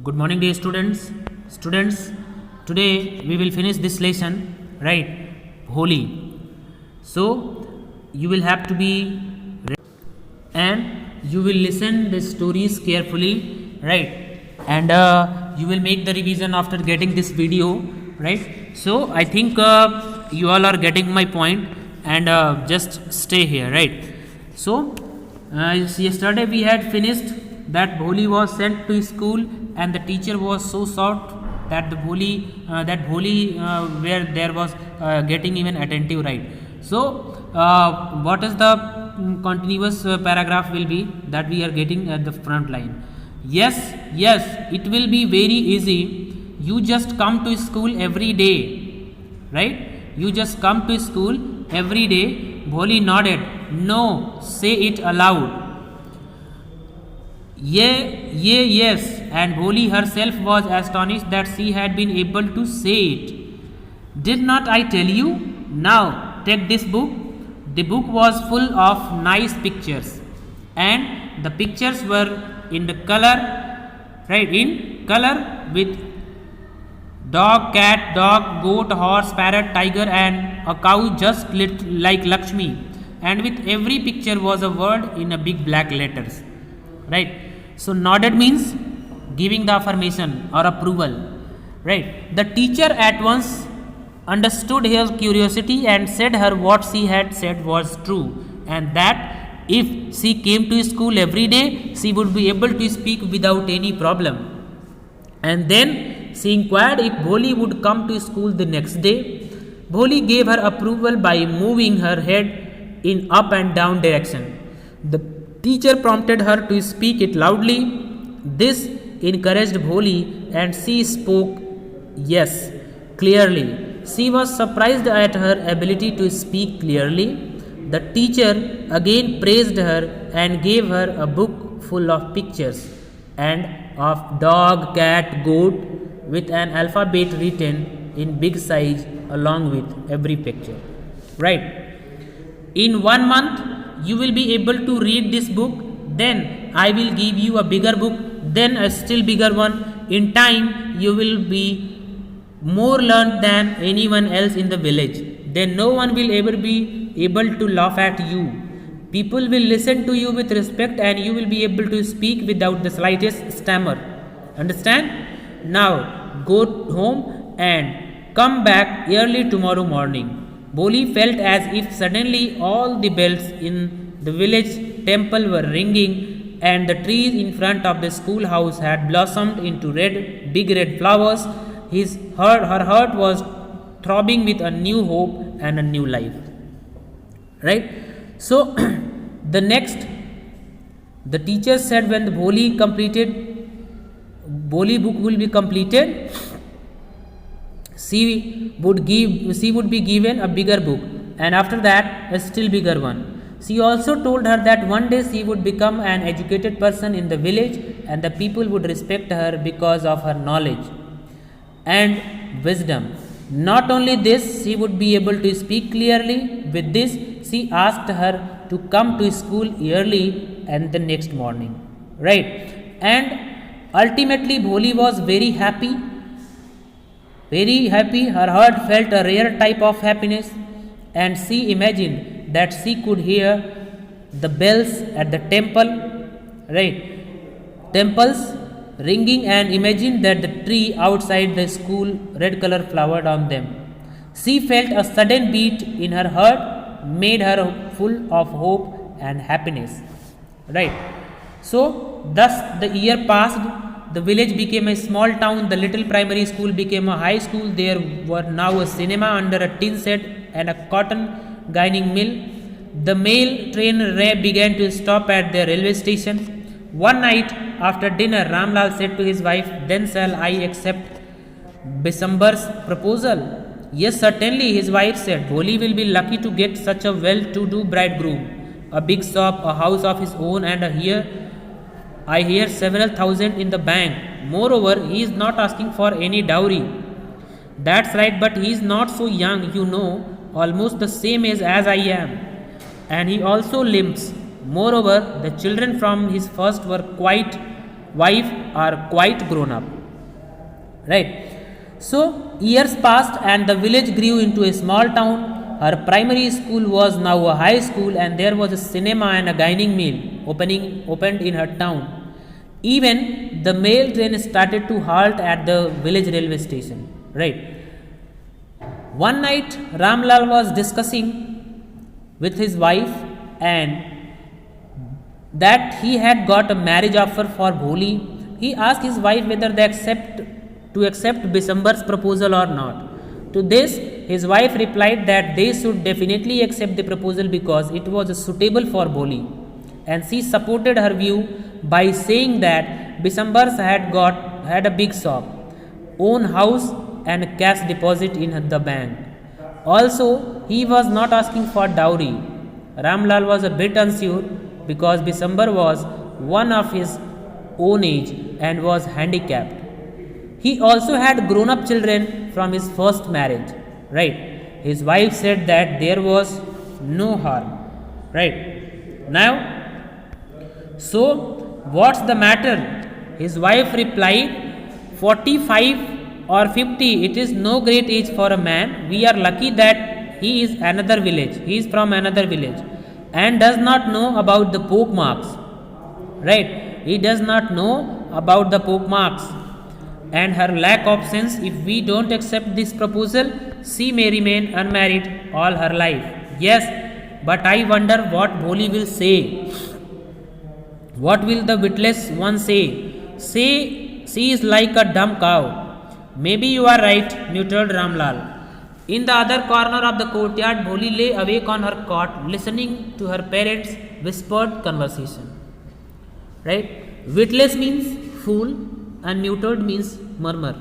Good morning, dear students. Students, today we will finish this lesson, right? Bholi. So you will have to be and you will listen the stories carefully, right? And you will make the revision after getting this video, right? So I think you all are getting my point, and just stay here, right? So yesterday we had finished that Bholi was sent to school, and the teacher was so shocked that the Bholi where there was getting even attentive, right? So what is the continuous paragraph will be that we are getting at the front line. Yes, it will be very easy. You just come to school every day, right? You just come to school every day. Bholi nodded. No, say it aloud. Yes, and Bholi herself was astonished that she had been able to say it. Did not I tell you? Now, take this book. The book was full of nice pictures, and the pictures were in the color, right? In color with dog, cat, dog, goat, horse, parrot, tiger, and a cow just like Lakshmi. And with every picture was a word in a big black letters, right? So nodded means giving the affirmation or approval, right? The teacher at once understood her curiosity and said her what she had said was true, and that if she came to school every day, she would be able to speak without any problem. And then she inquired if Bholi would come to school the next day. Bholi gave her approval by moving her head in up and down direction. The teacher prompted her to speak it loudly. This encouraged Bholi, and she spoke yes clearly. She was surprised at her ability to speak clearly. The teacher again praised her and gave her a book full of pictures and of dog, cat, goat with an alphabet written in big size along with every picture. Right? In 1 month, you will be able to read this book. Then I will give you a bigger book, then a still bigger one. In time, you will be more learned than anyone else in the village. Then no one will ever be able to laugh at you. People will listen to you with respect, and you will be able to speak without the slightest stammer. Understand? Now go home and come back early tomorrow morning. Bholi felt as if suddenly all the bells in the village temple were ringing, and the trees in front of the schoolhouse had blossomed into big red flowers. Her heart was throbbing with a new hope and a new life. Right? So, the teacher said when the Bholi book will be completed, she would be given a bigger book, and after that a still bigger one. She also told her that one day she would become an educated person in the village, and the people would respect her because of her knowledge and wisdom. Not only this, she would be able to speak clearly. With this, she asked her to come to school early and the next morning. Right? And ultimately, Bholi was very happy. Very happy. Her heart felt a rare type of happiness, and she imagined that she could hear the bells at the temple, right? Temples ringing, and imagined that the tree outside the school red color flowered on them. She felt a sudden beat in her heart, made her full of hope and happiness. Right? So, thus the year passed. The village became a small town. The little primary school became a high school. There were now a cinema under a tin shed and a cotton ginning mill. The mail train began to stop at the railway station. One night after dinner, Ramlal said to his wife, "Then shall I accept Bisambar's proposal?" "Yes, certainly," his wife said. "Bholi will be lucky to get such a well-to-do bridegroom. A big shop, a house of his own, and I hear several thousand in the bank. Moreover, he is not asking for any dowry." "That's right, but he is not so young, you know, almost the same age as I am. And he also limps. Moreover, the children from his first were quite wife are quite grown up. Right. So years passed and the village grew into a small town. Her primary school was now a high school, and there was a cinema and a dining meal opened in her town. Even the mail train started to halt at the village railway station. Right. One night Ramlal was discussing with his wife and that he had got a marriage offer for Bholi. He asked his wife whether they accept Bisambar's proposal or not. To this, his wife replied that they should definitely accept the proposal because it was suitable for Bholi, and she supported her view by saying that Bisambars had a big shop, own house, and cash deposit in the bank. Also, he was not asking for dowry. Ramlal was a bit unsure because Bisambar was one of his own age and was handicapped. He also had grown up children from his first marriage. Right. His wife said that there was no harm. Right. Now, so what's the matter? His wife replied, 45 or 50, it is no great age for a man. We are lucky that he is from another village and does not know about the poke marks. Right. He does not know about the poke marks and her lack of sense. If we don't accept this proposal, she may remain unmarried all her life. Yes, but I wonder what Bholi will say. What will the witless one say? Say she is like a dumb cow. Maybe you are right, muttered Ramlal. In the other corner of the courtyard, Bholi lay awake on her cot, listening to her parents' whispered conversation. Right? Witless means fool, and muted means murmur.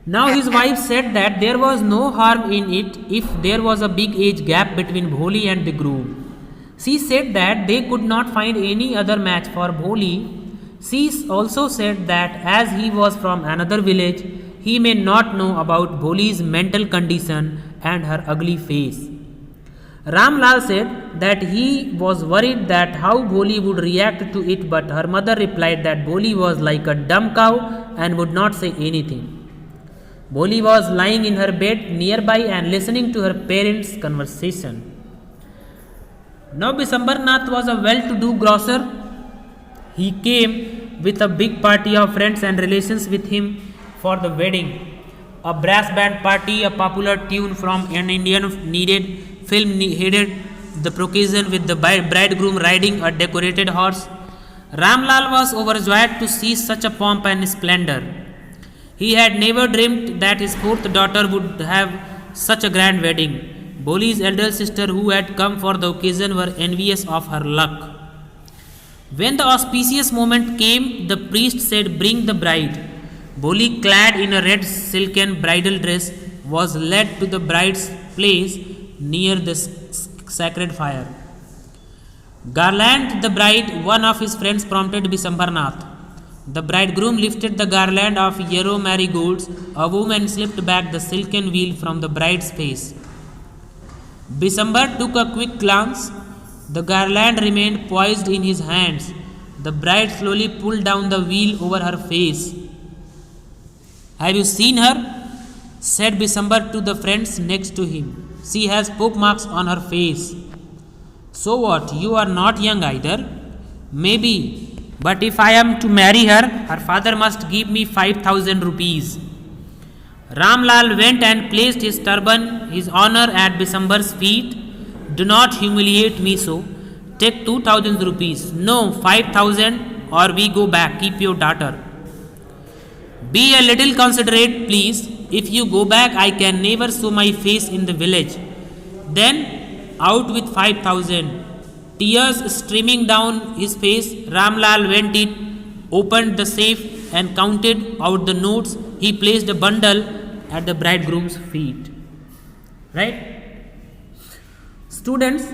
Now his wife said that there was no harm in it if there was a big age gap between Bholi and the groom. She said that they could not find any other match for Bholi. She also said that as he was from another village, he may not know about Bholi's mental condition and her ugly face. Ramlal said that he was worried that how Bholi would react to it, but her mother replied that Bholi was like a dumb cow and would not say anything. Bholi was lying in her bed nearby and listening to her parents' conversation. Now Bisambarnath was a well-to-do grocer. He came with a big party of friends and relations with him for the wedding. A brass band party, a popular tune from an Indian film headed the occasion with the bridegroom riding a decorated horse. Ramlal was overjoyed to see such a pomp and splendor. He had never dreamed that his fourth daughter would have such a grand wedding. Bholi's elder sister, who had come for the occasion, were envious of her luck. When the auspicious moment came, the priest said, "Bring the bride." Bholi, clad in a red silken bridal dress, was led to the bride's place near the sacred fire. "Garland the bride," one of his friends prompted Bisambarnath. The bridegroom lifted the garland of yellow marigolds. A woman slipped back the silken veil from the bride's face. Bisambar took a quick glance. The garland remained poised in his hands. The bride slowly pulled down the veil over her face. "Have you seen her?" said Bisambar to the friends next to him. "She has poke marks on her face." "So what? You are not young either." "Maybe. But if I am to marry her, her father must give me 5,000 rupees. Ramlal went and placed his turban, his honor, at Bisambar's feet. "Do not humiliate me so. Take 2,000 rupees. "No, 5,000 or we go back. Keep your daughter." "Be a little considerate, please. If you go back, I can never show my face in the village." "Then out with 5,000. Tears streaming down his face, Ramlal went in, opened the safe and counted out the notes. He placed a bundle at the bridegroom's feet. Right? Students,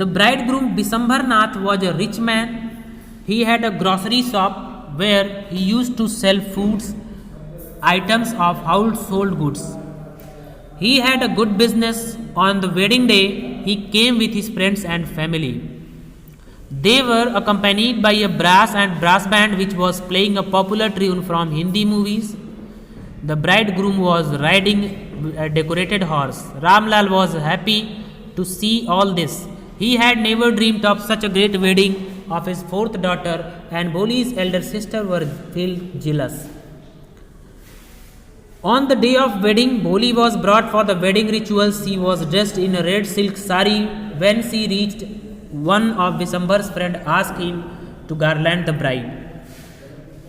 the bridegroom Bisambarnath was a rich man. He had a grocery shop where he used to sell foods, items of household goods. He had a good business. On the wedding day, he came with his friends and family. They were accompanied by a brass band which was playing a popular tune from Hindi movies. The bridegroom was riding a decorated horse. Ramlal was happy to see all this. He had never dreamed of such a great wedding of his fourth daughter, and Bholi's elder sister were filled jealous. On the day of wedding, Bholi was brought for the wedding rituals. She was dressed in a red silk sari. When she reached, one of December's friends asked him to garland the bride.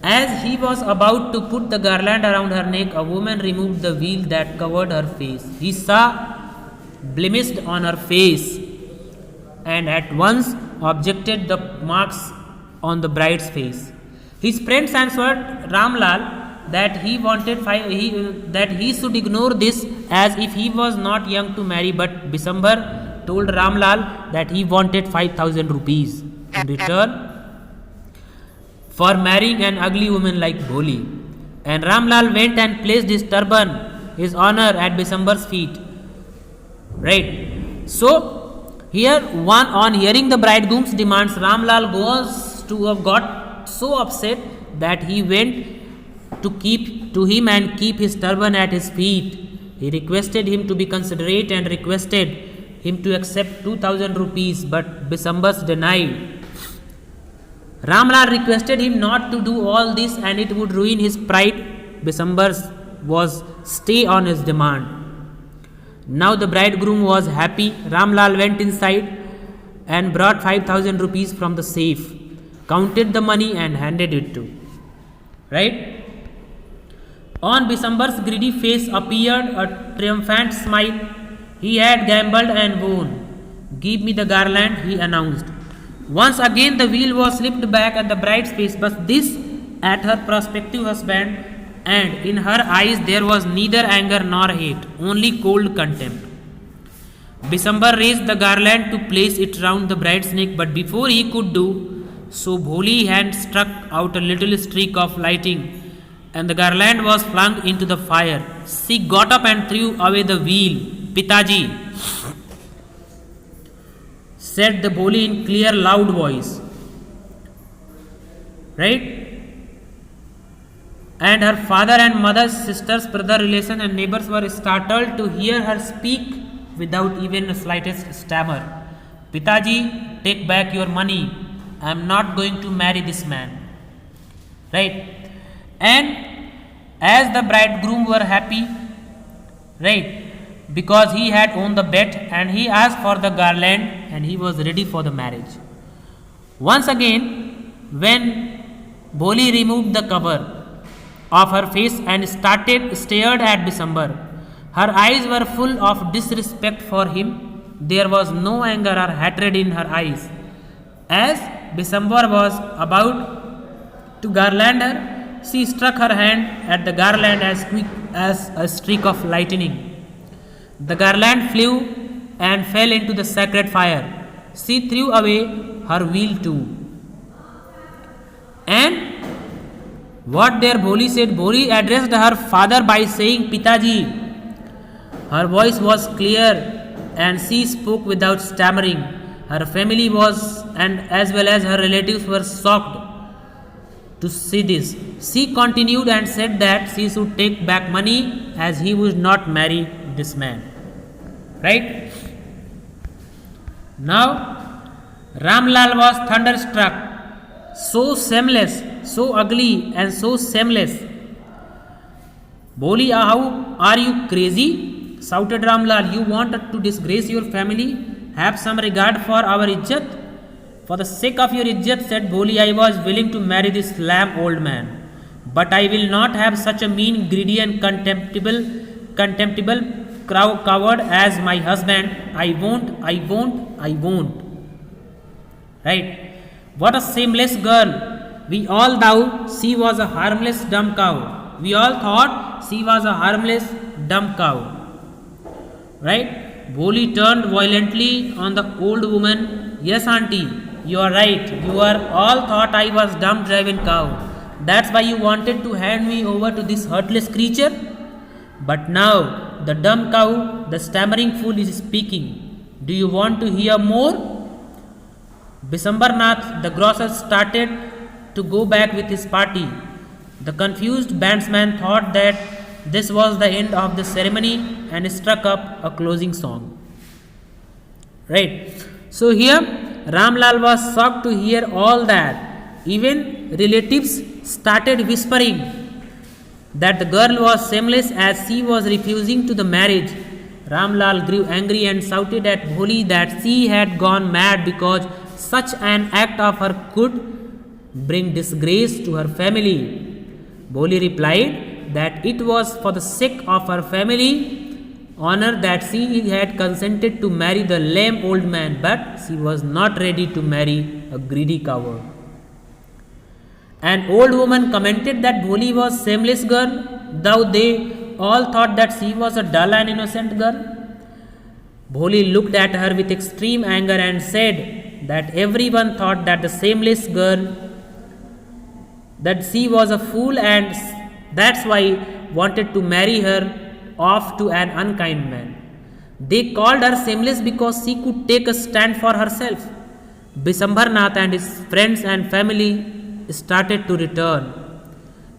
As he was about to put the garland around her neck, a woman removed the veil that covered her face. He saw blemished on her face and at once objected the marks on the bride's face. His friends answered Ramlal that that he should ignore this as if he was not young to marry, but December told Ramlal that he wanted 5,000 rupees in return for marrying an ugly woman like Bholi. And Ramlal went and placed his turban, his honor, at December's feet. Right. So here one on hearing the bridegroom's demands, Ramlal goes to have got so upset that he went to him and keep his turban at his feet. He requested him to be considerate and requested him to accept 2,000 rupees, but Bisambas denied. Ramlal requested him not to do all this and it would ruin his pride. Bisambas was stay on his demand. Now the bridegroom was happy. Ramlal went inside and brought 5,000 rupees from the safe, counted the money and handed it to. Right? On Bisambar's greedy face appeared a triumphant smile. He had gambled and won. Give me the garland, he announced. Once again the wheel was slipped back at the bride's face, but this at her prospective husband, and in her eyes there was neither anger nor hate, only cold contempt. Bisambar raised the garland to place it round the bride's neck, but before he could do so, Bholi hand struck out a little streak of lighting, and the garland was flung into the fire. She got up and threw away the wheel. Pitaji, said the Bholi in clear, loud voice. Right? And her father and mother, sisters, brother, relations and neighbors were startled to hear her speak without even the slightest stammer. Pitaji, take back your money. I am not going to marry this man. Right? And as the bridegroom were happy, right, because he had won the bet and he asked for the garland and he was ready for the marriage. Once again, when Bholi removed the cover of her face and stared at Bisambar, her eyes were full of disrespect for him. There was no anger or hatred in her eyes. As Bisambar was about to garland her, she struck her hand at the garland as quick as a streak of lightning. The garland flew and fell into the sacred fire. She threw away her wheel too. And what there Bholi said, Bholi addressed her father by saying, Pitaji. Her voice was clear and she spoke without stammering. Her family was, and as well as her relatives were shocked to see this. She continued and said that she should take back money as he would not marry this man. Right? Now, Ramlal was thunderstruck. So shameless, so ugly and so shameless. Bholi, how are you crazy? Shouted Ramlal. You want to disgrace your family? Have some regard for our izzat? For the sake of your izzat, said Bholi, I was willing to marry this lamb old man. But I will not have such a mean, greedy and contemptible coward as my husband. I won't. Right? What a shameless girl. We all thought she was a harmless dumb cow. We all thought she was a harmless dumb cow. Right? Bholi turned violently on the old woman. Yes, auntie, you are right. You are all thought I was dumb driven cow. That's why you wanted to hand me over to this heartless creature. But now the dumb cow, the stammering fool is speaking. Do you want to hear more? Bisambarnath, the grocer, started to go back with his party. The confused bandsman thought that this was the end of the ceremony and struck up a closing song. Right. So here Ramlal was shocked to hear all that. Even relatives started whispering that the girl was shameless as she was refusing to the marriage. Ramlal grew angry and shouted at Bholi that she had gone mad because such an act of her could bring disgrace to her family. Bholi replied that it was for the sake of her family honor that she had consented to marry the lame old man, but she was not ready to marry a greedy coward. An old woman commented that Bholi was shameless girl, though they all thought that she was a dull and innocent girl. Bholi looked at her with extreme anger and said that everyone thought that the shameless girl, that she was a fool and that's why wanted to marry her off to an unkind man. They called her shameless because she could take a stand for herself. Bisambarnath and his friends and family started to return.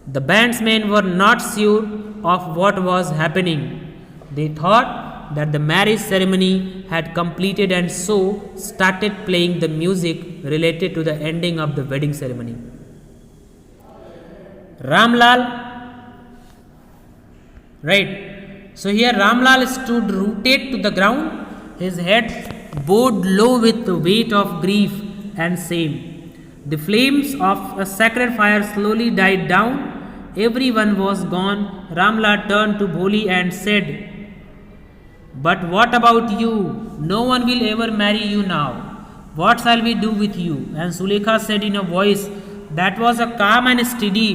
The bandsmen were not sure of what was happening. They thought that the marriage ceremony had completed and so started playing the music related to the ending of the wedding ceremony. Ramlal, right. So here Ramlal stood rooted to the ground, his head bowed low with the weight of grief and shame. The flames of a sacred fire slowly died down. Everyone was gone. Ramlal turned to Bholi and said, "But what about you? No one will ever marry you now. What shall we do with you?" And Sulekha said in a voice that was a calm and steady,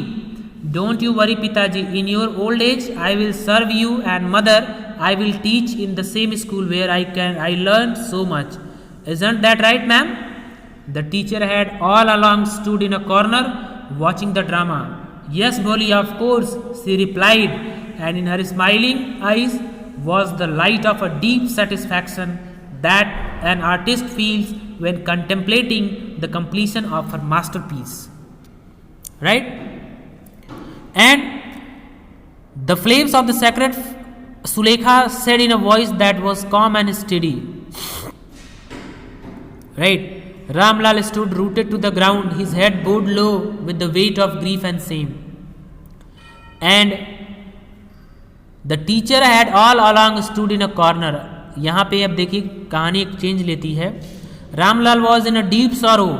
"Don't you worry, Pitaji. In your old age, I will serve you, and mother, I will teach in the same school where I learned so much. Isn't that right, ma'am?" The teacher had all along stood in a corner watching the drama. "Yes, Bholi, of course," she replied, and in her smiling eyes was the light of a deep satisfaction that an artist feels when contemplating the completion of her masterpiece. Right? And the flames of the sacred, Sulekha said in a voice that was calm and steady. Right. Ramlal stood rooted to the ground, his head bowed low with the weight of grief and shame. And the teacher had all along stood in a corner. यहाँ पे अब देखिए कहानी एक change लेती है. Ramlal was in a deep sorrow.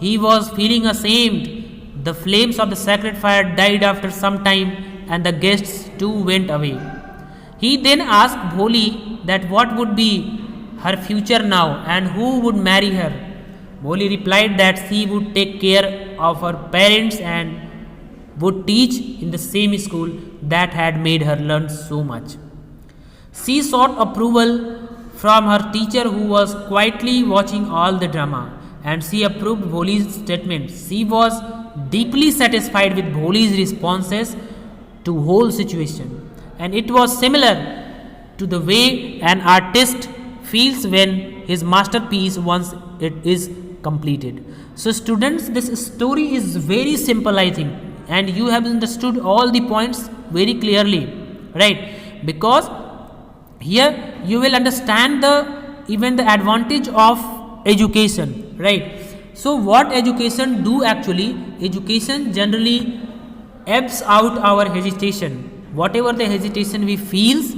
He was feeling ashamed. The flames of the sacred fire died after some time and the guests too went away. He then asked Bholi that what would be her future now and who would marry her. Bholi replied that she would take care of her parents and would teach in the same school that had made her learn so much. She sought approval from her teacher who was quietly watching all the drama, and she approved Bholi's statement. She was deeply satisfied with Bholi's responses to whole situation, and it was similar to the way an artist feels when his masterpiece once it is completed. So students, this story is very simple, I think, and you have understood all the points very clearly, right? Because here you will understand even the advantage of education, right? So what education do actually? Education generally ebbs out our hesitation. Whatever the hesitation we feels,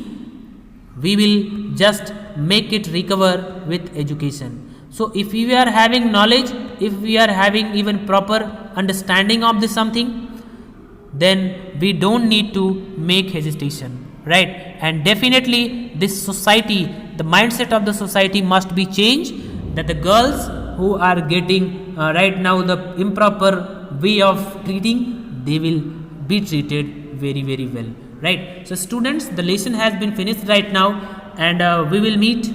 we will just make it recover with education. So if we are having knowledge, if we are having even proper understanding of this something, then we don't need to make hesitation, right? And definitely this society, the mindset of the society must be changed, that the girls who are getting right now the improper way of treating, they will be treated very, very well, right? So students, the lesson has been finished right now, and we will meet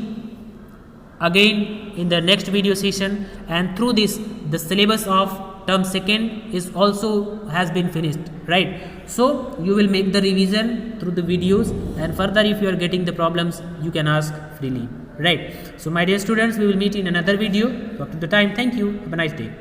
again in the next video session, and through this the syllabus of term second is also has been finished, right? So you will make the revision through the videos, and further if you are getting the problems, you can ask freely. right? So my dear students, we will meet in another video. Up to the time, thank you, have a nice day.